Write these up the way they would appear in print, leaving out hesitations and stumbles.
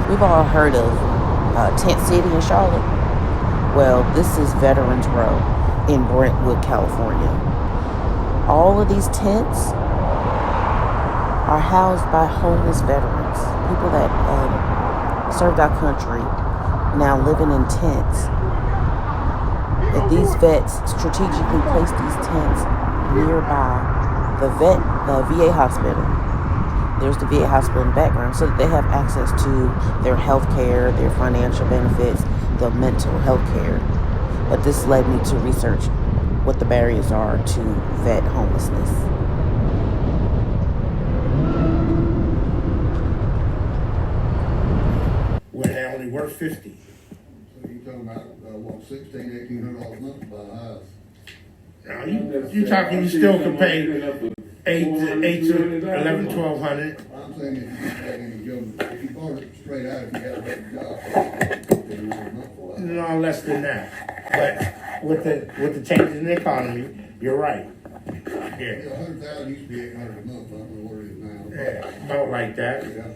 We've all heard of Tent City in Charlotte. Well, this is Veterans Row in Brentwood, California. All of these tents are housed by homeless veterans, people that served our country, now living in tents. That these vets strategically place these tents nearby the VA hospital. There's the VA hospital in the background, so that they have access to their health care, their financial benefits, the mental health care. But this led me to research what the barriers are to vet homelessness. Where they only worth 50. So you talking about $1,600, $1,800 a month to buy a house? Now you talking you still can pay eight to 11, 1,200. I'm saying if you had any job, if you bought it straight out, if you had a better job, No, less than that. But with the changes in the economy, you're right. Yeah. 100,000 used to be 800 a month. I don't know what it is now. Yeah, about like that. Yeah.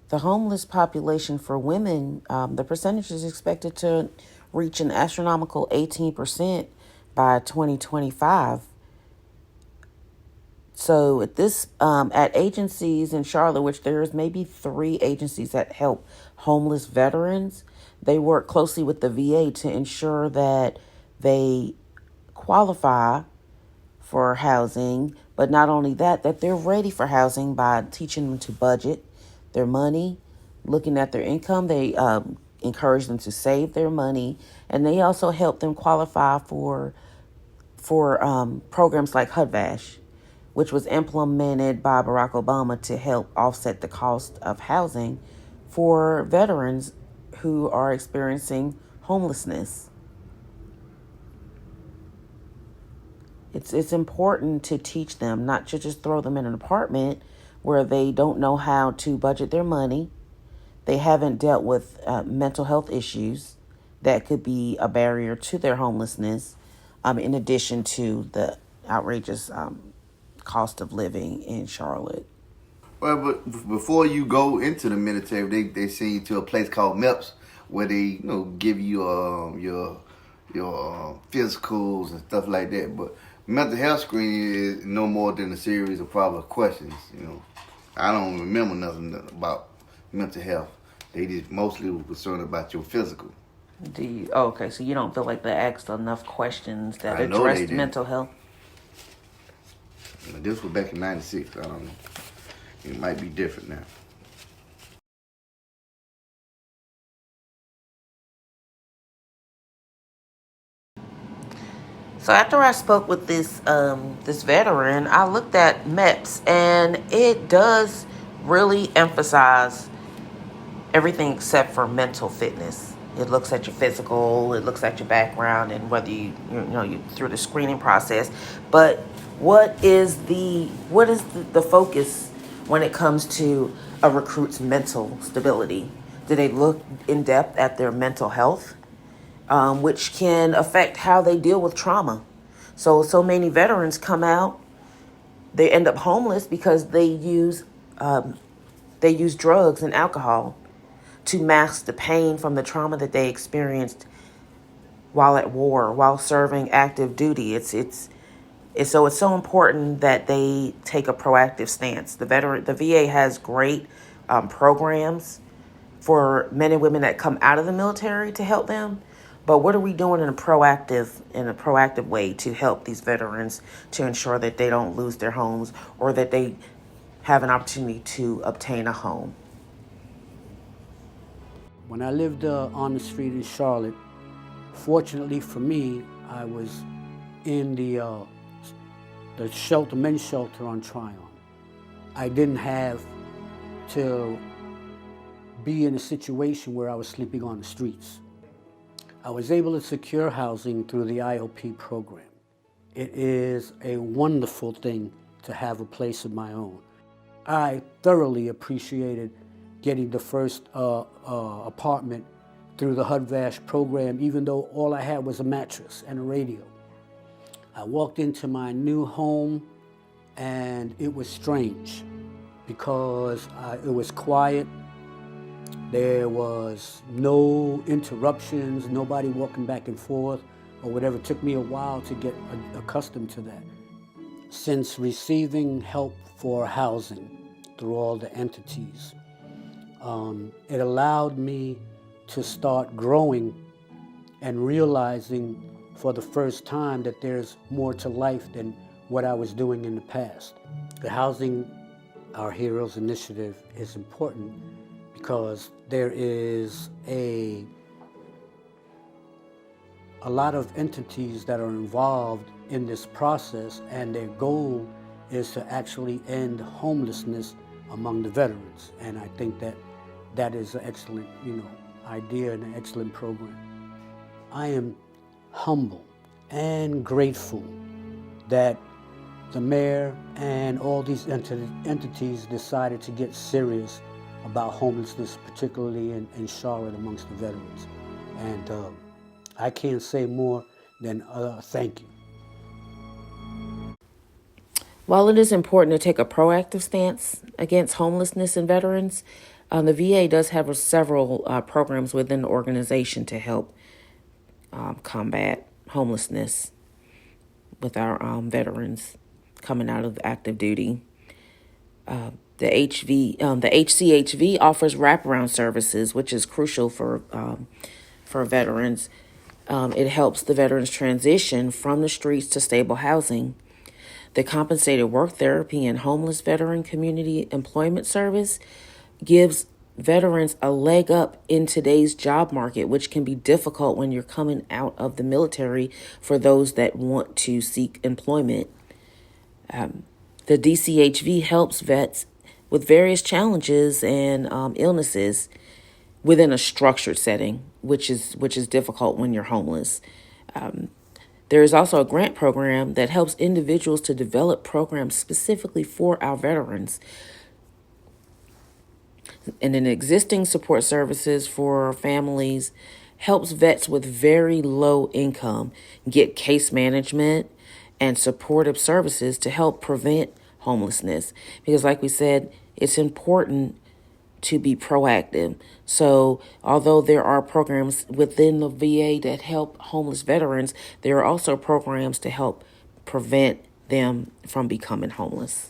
The homeless population for women, the percentage is expected to reach an astronomical 18% by 2025. So at agencies in Charlotte, which there's maybe 3 agencies that help homeless veterans, they work closely with the VA to ensure that they qualify for housing, but not only that, that they're ready for housing by teaching them to budget their money, looking at their income. They encourage them to save their money, and they also help them qualify for programs like HUD-VASH, which was implemented by Barack Obama to help offset the cost of housing for veterans who are experiencing homelessness. It's important to teach them, not to just throw them in an apartment where they don't know how to budget their money. They haven't dealt with mental health issues that could be a barrier to their homelessness, in addition to the outrageous cost of living in Charlotte. Well, but before you go into the military, they send you to a place called MEPS, where they give you your physicals and stuff like that. But mental health screening is no more than a series of probably questions. I don't remember nothing about mental health. They just mostly were concerned about your physical. Okay, so you don't feel like they asked enough questions that I know addressed mental health? This was back in '96. I don't know. It might be different now. So after I spoke with this veteran, I looked at MEPS, and it does really emphasize everything except for mental fitness. It looks at your physical, it looks at your background, and whether you through the screening process. But what is the focus when it comes to a recruit's mental stability? Do they look in depth at their mental health, which can affect how they deal with trauma? So many veterans come out, they end up homeless because they use drugs and alcohol to mask the pain from the trauma that they experienced while at war, while serving active duty. It's so important that they take a proactive stance. The VA has great programs for men and women that come out of the military to help them. But what are we doing in a proactive way to help these veterans to ensure that they don't lose their homes or that they have an opportunity to obtain a home? When I lived on the street in Charlotte, fortunately for me, I was in the men's shelter on Tryon. I didn't have to be in a situation where I was sleeping on the streets. I was able to secure housing through the IOP program. It is a wonderful thing to have a place of my own. I thoroughly appreciated getting the first apartment through the HUD-VASH program, even though all I had was a mattress and a radio. I walked into my new home and it was strange because it was quiet. There was no interruptions, nobody walking back and forth or whatever. It took me a while to get accustomed to that. Since receiving help for housing through all the entities, it allowed me to start growing and realizing for the first time that there's more to life than what I was doing in the past. The Housing Our Heroes initiative is important because there is a lot of entities that are involved in this process, and their goal is to actually end homelessness among the veterans. And I think that is an excellent, idea and an excellent program. I am humble and grateful that the mayor and all these entities decided to get serious about homelessness, particularly in Charlotte amongst the veterans. And I can't say more than thank you. While it is important to take a proactive stance against homelessness in veterans, the VA does have several programs within the organization to help combat homelessness with our veterans coming out of active duty. The HCHV offers wraparound services, which is crucial for veterans. It helps the veterans transition from the streets to stable housing. The Compensated Work Therapy and Homeless Veteran Community Employment Service gives veterans a leg up in today's job market, which can be difficult when you're coming out of the military for those that want to seek employment. The DCHV helps vets with various challenges and illnesses within a structured setting, which is difficult when you're homeless. There is also a grant program that helps individuals to develop programs specifically for our veterans. And an existing support services for families helps vets with very low income get case management and supportive services to help prevent homelessness. Because like we said, it's important to be proactive. So although there are programs within the VA that help homeless veterans, there are also programs to help prevent them from becoming homeless.